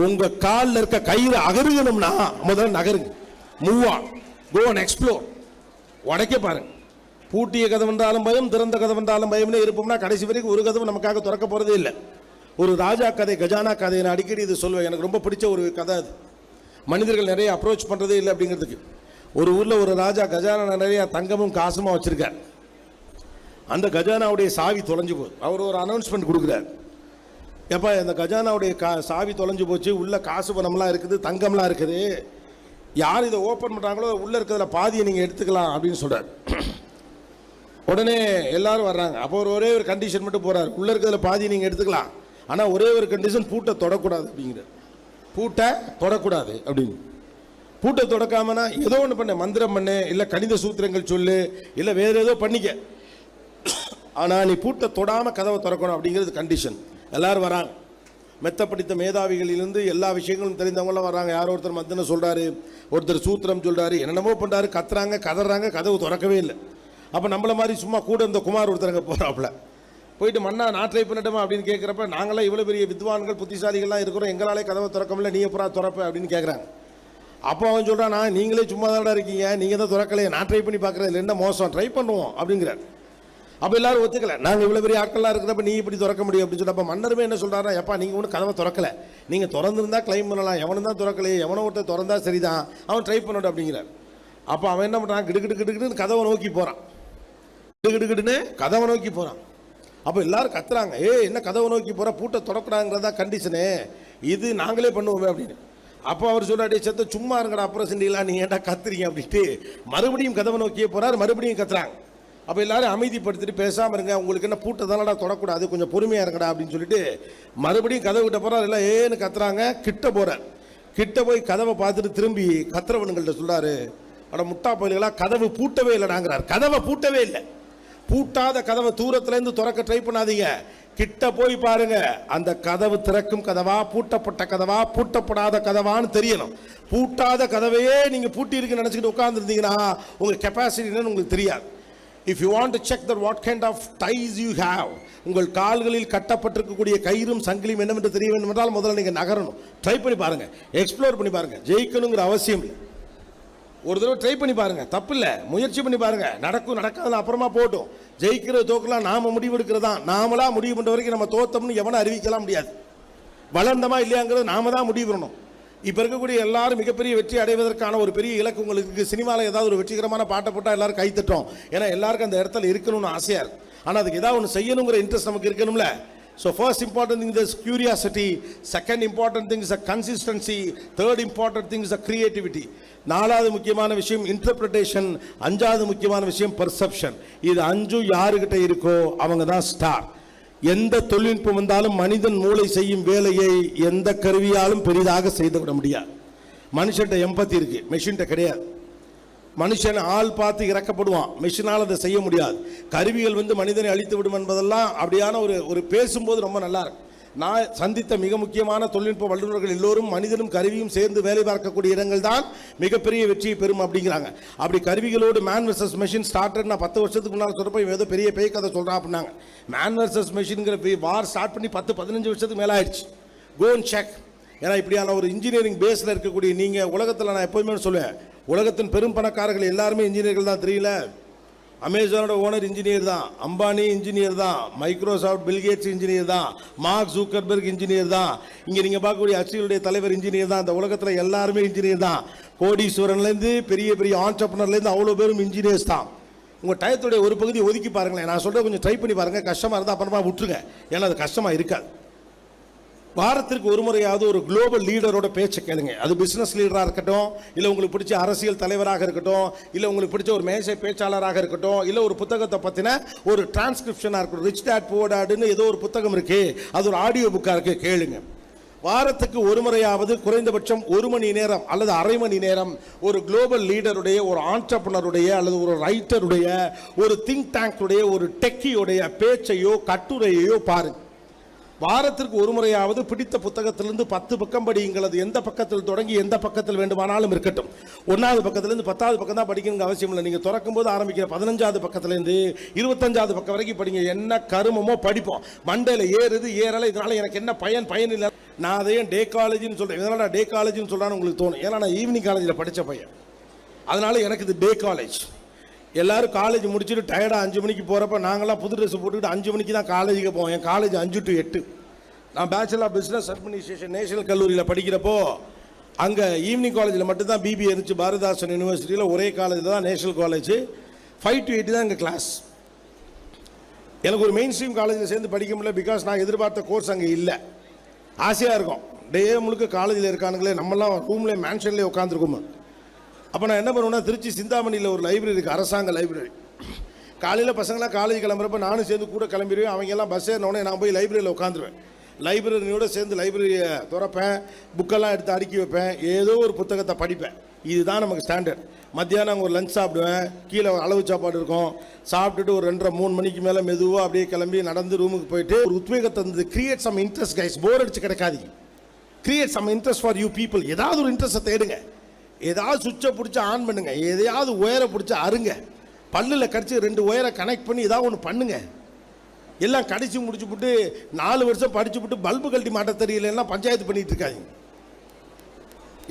உங்க காலில் இருக்க கயிறு அகருகணும்னா முதல்ல நகருங்க, move on, go and explore. உடைக்க பாருங்க. பூட்டிய கதவு என்றாலும் பயம், திறந்த கதவு என்றாலும் பயம்னு இருப்போம்னா கடைசி வரைக்கும் ஒரு கதவு நமக்காக திறக்க போறதே இல்லை. ஒரு ராஜா கதை, கஜானா கதை, நான் அடிக்கடி இது சொல்லுவேன். எனக்கு ரொம்ப பிடிச்ச ஒரு கதை அது. மனிதர்கள் நிறைய அப்ரோச் பண்றதே இல்லை அப்படிங்கிறதுக்கு. ஒரு ஊர்ல ஒரு ராஜா கஜானா நிறைய தங்கமும் காசுமா வச்சிருக்கார். அந்த கஜானாவுடைய சாவி தொலைஞ்சு போகுது. அவர் ஒரு அனௌன்ஸ்மெண்ட் கொடுக்குறார். எப்பா, இந்த கஜானாவுடைய சாவி தொலைஞ்சு போச்சு, உள்ள காசு பணம்லாம் இருக்குது, தங்கம்லாம் இருக்குது, யார் இதை ஓப்பன் பண்ணுறாங்களோ உள்ள இருக்கிறதுல பாதியை நீங்கள் எடுத்துக்கலாம் அப்படின்னு சொல்கிறார். உடனே எல்லாரும் வர்றாங்க. அப்போ ஒரே ஒரு கண்டிஷன் மட்டும் போகிறார். உள்ள இருக்கிறதுல பாதியை நீங்கள் எடுத்துக்கலாம், ஆனால் ஒரே ஒரு கண்டிஷன், பூட்டை தொடக்கூடாது அப்படிங்கிற. பூட்டை தொடக்கூடாது அப்படின்னு. பூட்டை தொடக்காமனா ஏதோ ஒன்று பண்ண, மந்திரம் பண்ணு, இல்லை கணித சூத்திரங்கள் சொல்லு, இல்லை வேற ஏதோ பண்ணிக்க, ஆனால் நீ பூட்டை தொடாமல் கதவை திறக்கணும் அப்படிங்கிறது கண்டிஷன். எல்லாரும் வராங்க. மெத்த படித்த மேதாவிகளிலிருந்து எல்லா விஷயங்களும் தெரிந்தவங்களாம் வர்றாங்க. யாரோ ஒருத்தர் மந்திரம் சொல்கிறாரு, ஒருத்தர் சூத்திரம் சொல்கிறாரு, என்னென்னமோ பண்ணுறாரு, கத்துறாங்க, கதறாங்க, கதவு திறக்கவே இல்லை. அப்போ நம்மள மாதிரி சும்மா கூட இந்த குமார் ஒருத்தர் அங்கே போகிறாப்புல. போயிட்டு மண்ணா நான் ட்ரை பண்ணட்டுமா அப்படின்னு கேட்குறப்ப, நாங்களாம் இவ்வளோ பெரிய வித்வான்கள் புத்திசாலிகள்லாம் இருக்கிறோம், எங்களாலே கதவை திறக்கமில்ல, நீ எப்போ திறப்ப அப்படின்னு கேட்குறாங்க. அப்போ அவன் சொல்கிறான், நீங்களே சும்மா தான் இருக்கீங்க, நீங்கள் தான் திறக்கலையே, நான் ட்ரை பண்ணி பார்க்குறேன், என்ன மோசம், ட்ரை பண்ணுவோம் அப்படிங்கிறார். அப்போ எல்லாரும் ஒத்துக்கல. நாங்கள் இவ்வளோ பெரிய ஆட்கள்லாம் இருக்கிறப்ப நீ இப்படி திறக்க முடியும் அப்படின்னு சொல்லி. அப்போ மன்னருமே என்ன சொல்கிறாரா, எப்பா நீங்கள் ஒன்றும் கதவை திறக்கலை, நீங்கள் திறந்துருந்தா கிளைம் பண்ணலாம், எவனும் தான் திறக்கலையே, எவனோ ஒருத்தர் திறந்தா சரிதான், அவன் ட்ரை பண்ணட்டும் அப்படிங்கிறார். அப்போ அவன் என்ன பண்ணுறான், கிடுக்கிட்டு கதவை நோக்கி போகிறான். கிடுக்கிட்டுன்னு கதவை நோக்கி போகிறான். அப்போ எல்லாரும் கத்துறாங்க, என்ன கதவை நோக்கி போகிற, பூட்டை திறக்கிறாங்கிறதா கண்டிஷனு, இது நாங்களே பண்ணுவோமே அப்படின்னு. அப்போ அவர் சொல்கிறாடே, செத்த சும்மா இருங்கடா, அப்புறம் செஞ்சிக்கலாம், நீங்கள் ஏன்டா கத்துறீங்க அப்படின்ட்டு மறுபடியும் கதவை நோக்கியே போகிறார். மறுபடியும் கத்துறாங்க. அப்போ எல்லாரும் அமைதிப்படுத்திட்டு பேசாமல் இருங்க, உங்களுக்கு என்ன பூட்டை தானடா தொடக்கூடாது, கொஞ்சம் பொறுமையாக இருங்கடா அப்படின்னு சொல்லிட்டு மறுபடியும் கதவு கிட்ட போகிறார். எல்லாம் ஏன்னு கத்துறாங்க. கிட்ட போகிறார். கிட்ட போய் கதவை பார்த்துட்டு திரும்பி கத்துறவனுங்கள்ட்ட சொல்கிறாரு, அட முட்டா பயில்களா, கதவு பூட்டவே இல்லைடாங்கிறார். கதவை பூட்டவே இல்லை. பூட்டாத கதவை தூரத்துலேருந்து திறக்க ட்ரை பண்ணாதீங்க, கிட்ட போய் பாருங்க, அந்த கதவு திறக்கும் கதவா, பூட்டப்பட்ட கதவா, பூட்டப்படாத கதவான்னு தெரியணும். பூட்டாத கதவையே நீங்கள் பூட்டி இருக்குன்னு நினச்சிக்கிட்டு உட்காந்துருந்தீங்கன்னா உங்கள் கெப்பாசிட்டி என்னன்னு உங்களுக்கு தெரியாது. If you want to check that what kind of ties you have, உங்கள் கால்களில் கட்டப்பட்டிருக்கக்கூடிய கயிறும் சங்கிலியும் என்னவென்று தெரிய வேண்டும் என்றால் முதல்ல நீங்கள் நகரணும். ட்ரை பண்ணி பாருங்க, எக்ஸ்ப்ளோர் பண்ணி பாருங்க. ஜெயிக்கணுங்கிற அவசியம் இல்லை. ஒரு தடவை ட்ரை பண்ணி பாருங்க, தப்பு இல்லை. முயற்சி பண்ணி பாருங்க, நடக்கும் நடக்காதுல அப்புறமா போட்டும். ஜெயிக்கிறது தோக்கலாம் நாம முடிவு எடுக்கிறதா. நாமளா முடிவு பண்ணுற வரைக்கும் நம்ம தோத்தம்னு எவனை அறிவிக்கலாம் முடியாது. வளர்ந்தமா இல்லையாங்கிறது நாம தான் முடிவு பண்ணணும். இப்போ இருக்கக்கூடிய எல்லாரும் மிகப்பெரிய வெற்றி அடைவதற்கான ஒரு பெரிய இலக்கு உங்களுக்கு. சினிமாவில் ஏதாவது ஒரு வெற்றிகரமான பாட்டை போட்டால் எல்லாரும் கைத்தட்டோம், ஏன்னா எல்லாருக்கும் அந்த இடத்துல இருக்கணும்னு ஆசையாக இருக்கு. ஆனால் அதுக்கு ஏதாவது ஒன்று செய்யணுங்கிற இன்ட்ரெஸ்ட் நமக்கு இருக்கணும்ல. So first important thing is curiosity, second important thing is a consistency, third important thing is a creativity, நாலாவது முக்கியமான விஷயம் இன்டர்பிரிட்டேஷன், அஞ்சாவது முக்கியமான விஷயம் பர்செப்ஷன். இது அஞ்சும் யாருக்கிட்ட இருக்கோ அவங்க தான் ஸ்டார். எந்த தொழில்நுட்பம் வந்தாலும் மனிதன் மூளை செய்யும் வேலையை எந்த கருவியாலும் பெரிதாக செய்துவிட முடியாது. மனுஷன்ட்ட எம்பத்தி இருக்கு, மெஷின்ட்ட கிடையாது. மனுஷன் ஆள் பார்த்து இறக்கப்படுவான், மெஷினால் அதை செய்ய முடியாது. கருவிகள் வந்து மனிதனை அழித்து விடும் என்பதெல்லாம் அப்படியான ஒரு பேசும்போது ரொம்ப நல்லா இருக்கு. நான் சந்தித்த மிக முக்கியமான தொழில்நுட்ப வல்லுநர்கள் எல்லோரும் மனிதனும் கருவியும் சேர்ந்து வேலை பார்க்கக்கூடிய இடங்கள் தான் மிகப்பெரிய வெற்றியை பெறும் அப்படிங்கிறாங்க. அப்படி கருவிகளோடு மேன் வர்சஸ் மெஷின் ஸ்டார்டட் நான் 10 வருஷத்துக்கு முன்னால் சொல்கிறப்ப ஏதோ பெரிய பேய் கதை சொல்கிறான் அப்படின்னாங்க. மேன் வர்சஸ் மெஷின்ங்கிற வார் ஸ்டார்ட் பண்ணி 10-15 வருஷத்துக்கு மேலே ஆயிடுச்சு. Go and check. ஏன்னா இப்படியான ஒரு இன்ஜினியரிங் பேஸில் இருக்கக்கூடிய நீங்கள் உலகத்தில், நான் எப்போதுமே சொல்லுவேன், உலகத்தின் பெரும் பணக்காரர்கள் எல்லாருமே இன்ஜினியர்கள் தான். தெரியல, அமேசானோட ஓனர் இன்ஜினியர் தான், அம்பானி இன்ஜினியர் தான், மைக்ரோசாஃப்ட் பில்கேட்ஸ் இன்ஜினியர் தான், மார்க் ஜூக்கர்பர்க் இன்ஜினியர் தான், இங்கே நீங்கள் பார்க்கக்கூடிய HCLுடைய தலைவர் இன்ஜினியர் தான். இந்த உலகத்தில் எல்லாருமே இன்ஜினியர் தான். கோடீஸ்வரன்லேருந்து பெரிய பெரிய ஆண்டர்ப்ரனர்லேருந்து அவ்வளோ பேரும் இன்ஜினியர்ஸ் தான். உங்கள் டயத்துடைய ஒரு பகுதியை ஒதுக்கி பாருங்களேன். நான் சொல்கிறேன், கொஞ்சம் ட்ரை பண்ணி பாருங்கள். கஷ்டமாக இருந்தால் அப்புறமா விட்டுருங்க, ஏன்னா அது கஷ்டமாக இருக்காது. வாரத்திற்கு ஒரு முறையாவது ஒரு குளோபல் லீடரோட பேச்சை கேளுங்க. அது பிஸ்னஸ் லீடராக இருக்கட்டும், இல்லை உங்களுக்கு பிடிச்ச அரசியல் தலைவராக இருக்கட்டும், இல்லை உங்களுக்கு பிடிச்ச ஒரு மேசை பேச்சாளராக இருக்கட்டும், இல்லை ஒரு புத்தகத்தை பற்றின ஒரு டிரான்ஸ்கிரிப்ஷனாக இருக்கட்டும். ரிச் டாட் புவர் டாட்னு ஏதோ ஒரு புத்தகம் இருக்கு, அது ஒரு ஆடியோ புக்காக இருக்கு, கேளுங்க. வாரத்துக்கு ஒரு முறையாவது குறைந்தபட்சம் 1 மணி நேரம் அல்லது அரை மணி நேரம் ஒரு குளோபல் லீடருடைய, ஒரு ஆண்டர்ப்ரனருடைய, அல்லது ஒரு ரைட்டருடைய, ஒரு திங்க் டேங்குடைய, ஒரு டெக்கியுடைய பேச்சையோ கட்டுரையோ பாருங்க. வாரத்திற்கு ஒரு முறையாவது பிடித்த புத்தகத்திலிருந்து 10 பக்கம் படியுங்கள். அது எந்த பக்கத்தில் தொடங்கி எந்த பக்கத்தில் வேண்டுமானாலும் இருக்கட்டும். 1வது பக்கத்திலிருந்து 10வது பக்கம் தான் படிக்கணுங்க அவசியம் இல்லை. நீங்கள் திறக்கும் போது ஆரம்பிக்கிற 15வது பக்கத்திலேருந்து 25வது பக்கம் வரைக்கும் படிங்க. என்ன கருமமோ படிப்போம், மண்டையில் ஏறுது ஏறலை, இதனால எனக்கு என்ன பயன் இல்லை. நான் அதையும் டே காலேஜ்னு சொல்கிறேன். இதனால் டே காலேஜ்னு சொல்கிறான்னு உங்களுக்கு தோணும். ஏன்னா நான் ஈவினிங் காலேஜில் படித்த பையன், அதனால் எனக்கு இது டே காலேஜ். எல்லோரும் காலேஜ் முடிச்சுட்டு டயர்டாக 5 மணிக்கு போகிறப்ப நாங்களாம் புது ட்ரெஸ் போட்டுக்கிட்டு 5 மணிக்கு தான் காலேஜுக்கு போவோம். என் காலேஜ் 5 to 8. நான் bachelor of business administration national கல்லூரியில் படிக்கிறப்போ அங்கே ஈவினிங் காலேஜில் மட்டும்தான் பிபிஏ இருந்துச்சு. பாரதிதாசன் யூனிவர்சிட்டியில் ஒரே காலேஜில் தான் நேஷனல் காலேஜ். 5 to 8 தான் எங்கள் கிளாஸ். எனக்கு ஒரு மெயின் ஸ்ட்ரீம் காலேஜில் சேர்ந்து படிக்க முடியல. பிகாஸ் நான் எதிர்பார்த்த கோர்ஸ் அங்கே இல்லை. ஆசையாக இருக்கும், டே முழுக்க காலேஜில் இருக்கானுங்களே, நம்மளாம் ரூம்லேயே மேன்ஷன்லேயே உட்காந்துருக்கோம். அப்போ நான் என்ன பண்ணுவேன்னா, திருச்சி சிந்தாமணியில் ஒரு லைப்ரரி இருக்குது, அரசாங்க லைப்ரரி. காலையில் பசங்களாம் காலேஜ் கிளம்புறப்ப நானும் சேர்ந்து கூட கிளம்பிடுவேன். அவங்க எல்லாம் பஸ் ஏறினோடனே நான் போய் லைப்ரரியில் உட்காந்துருவேன். லைப்ரரியோடு சேர்ந்து லைப்ரரியை திறப்பேன், புக்கெல்லாம் எடுத்து அடுக்கி வைப்பேன், ஏதோ ஒரு புத்தகத்தை படிப்பேன். இதுதான் நமக்கு ஸ்டாண்டர்ட். மத்தியானம் அங்கே ஒரு லஞ்ச் சாப்பிடுவேன், கீழே அளவு சாப்பாடு இருக்கும். சாப்பிட்டுட்டு ஒரு 2:30-3 மணிக்கு மேலே மெதுவாக அப்படியே கிளம்பி நடந்து ரூமுக்கு போயிட்டு ஒரு உத்வேகத்தை தந்தது. Create some interest guys, bore அடிச்சு கிடைக்காதீங்க. Create some interest for you people. ஏதாவது ஒரு இன்ட்ரெஸ்ட்டை தேடுங்க, ஏதாவது சுவிட்சை பிடிச்சி ஆன் பண்ணுங்க, எதையாவது ஒயரை பிடிச்சி அருங்க, பல்லில் கடிச்சு 2 ஒயரை கனெக்ட் பண்ணி ஏதாவது ஒன்று பண்ணுங்க. எல்லாம் கடிச்சு முடிச்சு விட்டு 4 வருஷம் படிச்சு விட்டு பல்பு கழட்டி மாட்ட தெரியலன்னா பஞ்சாயத்து பண்ணிட்டு இருக்காங்க.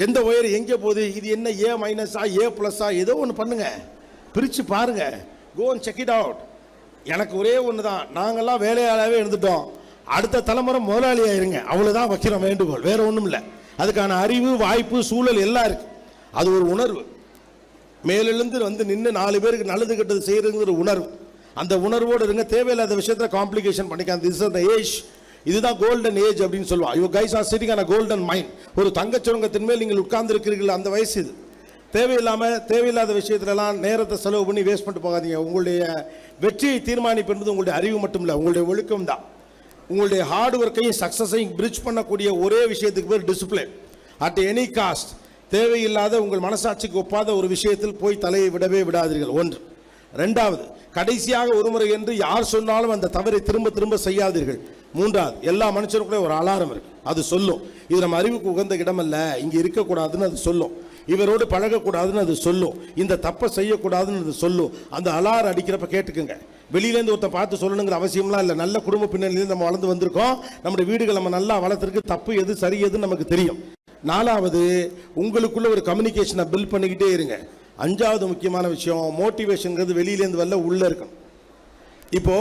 எந்த ஒயர் எங்கே போகுது, இது என்ன ஏ மைனஸா ஏ ப்ளஸ்ஸா, ஏதோ ஒன்று பண்ணுங்க, பிரித்து பாருங்க, go and check it out. எனக்கு ஒரே ஒன்று தான், நாங்கள்லாம் வேலையாளாகவே இருந்துட்டோம், அடுத்த தலைமுறை முதலாளியாயிருங்க, அவ்வளோதான் வைக்கிற வேண்டுகோள், வேற ஒன்றும் இல்லை. அதுக்கான அறிவு, வாய்ப்பு, சூழல் எல்லாம் இருக்கு. அது ஒரு உணர்வு, மேலிருந்து வந்து நின்று 4 பேருக்கு நல்லது கெட்டது செய்யறதுங்கிற உணர்வு. அந்த உணர்வோடு இருங்க. தேவையில்லாத விஷயத்தை காம்ப்ளிகேஷன் பண்ணிக்காங்க. திஸ் இஸ் த ஏஜ், இதுதான் கோல்டன் ஏஜ் அப்படின்னு சொல்லுவாங்க. You guys are sitting on a golden mine. ஒரு தங்கச் சுரங்கத்தின் மேல் நீங்கள் உட்கார்ந்து இருக்கிறீர்கள், அந்த வயசு இது. தேவையில்லாத விஷயத்துலலாம் நேரத்தை செலவு பண்ணி வேஸ்ட் பண்ணிட்டு போகாதீங்க. உங்களுடைய வெற்றியை தீர்மானிப்பது உங்களுடைய அறிவு மட்டும் இல்லை, உங்களுடைய ஒழுக்கம் தான். உங்களுடைய ஹார்ட் ஒர்க்கையும் சக்ஸஸையும் பிரிட்ஜ் பண்ணக்கூடிய ஒரே விஷயத்துக்கு பேர் டிசிப்ளின். அட் எனி காஸ்ட் தேவையில்லாத உங்கள் மனசாட்சிக்கு ஒப்பாத ஒரு விஷயத்தில் போய் தலையை விடவே விடாதீர்கள். 1. 2வது, கடைசியாக ஒரு முறை என்று யார் சொன்னாலும் அந்த தவறை திரும்ப திரும்ப செய்யாதீர்கள். 3வது, எல்லா மனுஷனுக்குள்ளே ஒரு அலாரம் இருக்கு, அது சொல்லும் இது நம்ம அறிவுக்கு உகந்த இடமல்ல, இங்கே இருக்கக்கூடாதுன்னு அது சொல்லும். இவரோடு பழகக்கூடாதுன்னு அது சொல்லும். இந்த தப்பை செய்யக்கூடாதுன்னு அது சொல்லும். அந்த அலாரம் அடிக்கிறப்ப கேட்டுக்குங்க. வெளியிலேருந்து ஒருத்தன் பார்த்து சொல்லணுங்கிற அவசியம்லாம் இல்லை. நல்ல குடும்ப பின்னணியிலேருந்து நம்ம வளர்ந்து வந்திருக்கோம். நம்முடைய வீடுகள் நம்ம நல்லா வளர்த்துருக்கு. தப்பு எது சரி எதுன்னு நமக்கு தெரியும். 4வது, உங்களுக்குள்ள ஒரு கம்யூனிகேஷனை பில்ட் பண்ணிக்கிட்டே இருங்க. 5வது முக்கியமான விஷயம், மோட்டிவேஷன்ங்கிறது வெளியிலேருந்து வரல, உள்ள இருக்கணும். இப்போ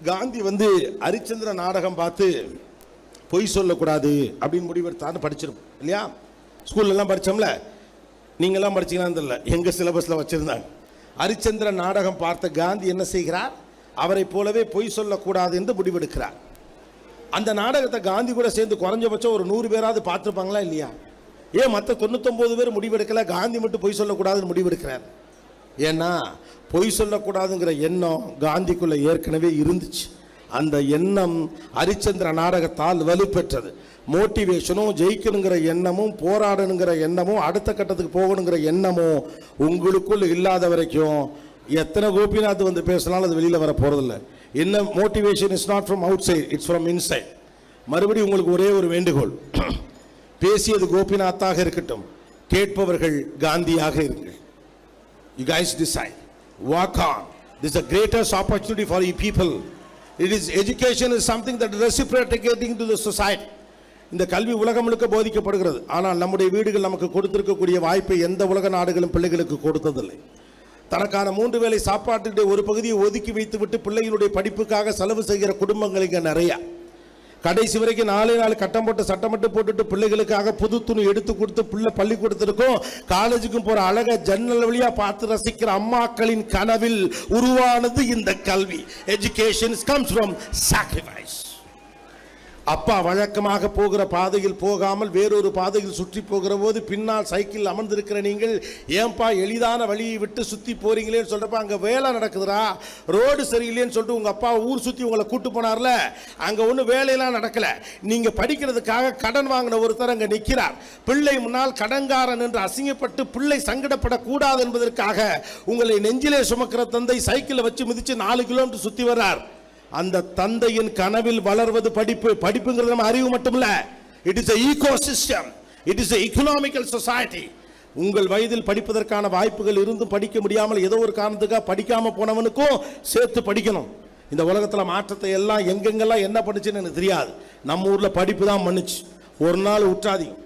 காந்தி வந்து ஹரிச்சந்திர நாடகம் பார்த்து பொய் சொல்லக்கூடாது அப்படின்னு முடிவெடுத்தான்னு படிச்சிருப்போம் இல்லையா? ஸ்கூல்லலாம் படித்தோம்ல, நீங்களாம் படிச்சீங்களான்னு தெரியல, எங்கள் சிலபஸில் வச்சுருந்தாங்க. ஹரிச்சந்திர நாடகம் பார்த்த காந்தி என்ன செய்கிறார்? அவரை போலவே பொய் சொல்லக்கூடாது என்று முடிவெடுக்கிறார். அந்த நாடகத்தை காந்தி கூட சேர்ந்து குறைஞ்சபட்சம் ஒரு 100 பேராவது பார்த்துருப்பாங்களா இல்லையா? ஏன் மற்ற 99 பேர் முடிவெடுக்கல, காந்தி மட்டும் பொய் சொல்லக்கூடாதுன்னு முடிவெடுக்கிறார்? ஏன்னா பொய் சொல்லக்கூடாதுங்கிற எண்ணம் காந்திக்குள்ள ஏற்கனவே இருந்துச்சு. அந்த எண்ணம் ஹரிச்சந்திர நாடகத்தால் வலுப்பெற்றது. மோட்டிவேஷனும், ஜெயிக்கணுங்கிற எண்ணமும், போராடணுங்கிற எண்ணமும், அடுத்த கட்டத்துக்கு போகணுங்கிற எண்ணமும் உங்களுக்குள் இல்லாத வரைக்கும் எத்தனை கோபிநாத் வந்து பேசினாலும் அது வெளியில் வர போகிறதில்ல. என்ன motivation is not from outside, it's from inside. மறுபடியும் உங்களுக்கு ஒரே ஒரு வேண்டுகோள், பேசியது கோபிநாத்தாக இருக்கட்டும், கேட்பவர்கள் காந்தியாக இருங்கள். You guys decide. Walk on. This is the greatest opportunity for you people. It is education is something that is reciprocating to the society. இந்த கல்வி உலகம் முழுக்க போதிக்கப்படுகிறது. ஆனால் நம்முடைய வீடுகள் நமக்கு கொடுத்திருக்கக்கூடிய வாய்ப்பை எந்த உலக நாடுகளும் பிள்ளைகளுக்கு கொடுத்ததில்லை. தனக்கான 3 வேளை சாப்பாட்டுடைய ஒரு பகுதியை ஒதுக்கி வைத்துவிட்டு பிள்ளைகளுடைய படிப்புக்காக செலவு செய்கிற குடும்பங்கள் இங்கே நிறையா. கடைசி வரைக்கும் 4 நாள் கட்டம் போட்டு சட்டம் மட்டும் போட்டுட்டு பிள்ளைகளுக்காக புது துணி எடுத்து கொடுத்து பிள்ளை பள்ளிக்கூடத்திற்கும் காலேஜுக்கும் போற அழகா ஜன்னல் வழியா பார்த்து ரசிக்கிற அம்மாக்களின் கனவில் உருவானது இந்த கல்வி. Education comes from sacrifice. அப்பா வழக்கமாக போகிற பாதையில் போகாமல் வேறொரு பாதையில் சுற்றி போகிற போது பின்னால் சைக்கிள் அமர்ந்திருக்கிற நீங்கள், ஏன்பா எளிதான வழியை விட்டு சுற்றி போறீங்களேன்னு சொல்றப்ப, அங்கே வேலை நடக்குதுரா, ரோடு சரியில்லைன்னு சொல்லிட்டு உங்கள் அப்பா ஊர் சுற்றி உங்களை கூட்டு போனார்ல, அங்கே ஒன்றும் வேலையெல்லாம் நடக்கலை. நீங்கள் படிக்கிறதுக்காக கடன் வாங்கின ஒருத்தர் அங்கே நிற்கிறார். பிள்ளை முன்னால் கடன்காரன் என்று அசிங்கப்பட்டு பிள்ளை சங்கடப்படக்கூடாது என்பதற்காக உங்களை நெஞ்சிலே சுமக்கிற தந்தை சைக்கிளை வச்சு மிதித்து 4 கிலோமீட்டர் சுற்றி வர்றார். அந்த தந்தையின் கனவில் வளர்வது படிப்பு. படிப்புங்கிறது நம்ம அறிவு மட்டுமில்ல, it is ecosystem, it is economical society. உங்கள் வயதில் படிப்பதற்கான வாய்ப்புகள் இருந்தும் படிக்க முடியாமல் ஏதோ ஒரு காரணத்துக்காக படிக்காம போனவனுக்கும் சேர்த்து படிக்கணும். இந்த உலகத்தில் மாற்றத்தை எல்லாம் எங்கெங்கெல்லாம் என்ன பண்ணுச்சுன்னு எனக்கு தெரியாது. நம்ம ஊரில் படிப்பு தான் பண்ணுச்சு. ஒரு நாள் உற்றாதீங்க.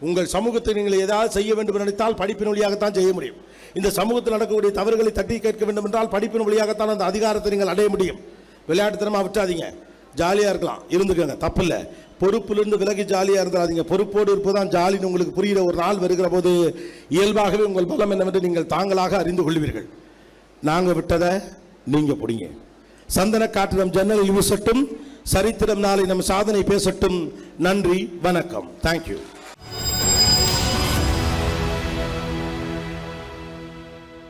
உங்கள் சமூகத்தை நீங்கள் ஏதாவது செய்ய வேண்டும் என்று நினைத்தால் படிப்பின் வழியாகத்தான் செய்ய முடியும். இந்த சமூகத்தில் நடக்கக்கூடிய தவறுகளை தட்டி கேட்க வேண்டும் என்றால் படிப்பின் வழியாகத்தான் அந்த அதிகாரத்தை நீங்கள் அடைய முடியும். விளையாட்டுத்தனமாக விட்டாதீங்க. ஜாலியாக இருக்கலாம், இருந்துக்கங்க, தப்பில்லை. பொறுப்பிலிருந்து விலகி ஜாலியாக இருந்தாதீங்க. பொறுப்போடு இருப்பதுதான் ஜாலின்னு உங்களுக்கு புரிகிற ஒரு நாள் வருகிற போது இயல்பாகவே உங்கள் பலம் என்னவென்று நீங்கள் தாங்களாக அறிந்து கொள்வீர்கள். நாங்கள் விட்டதை நீங்கள் பிடிங்க. சந்தன காற்று நம் ஜன்னலில் வீசட்டும், சரித்திரம் நாளை நம் சாதனை பேசட்டும். நன்றி, வணக்கம். தேங்க்யூ.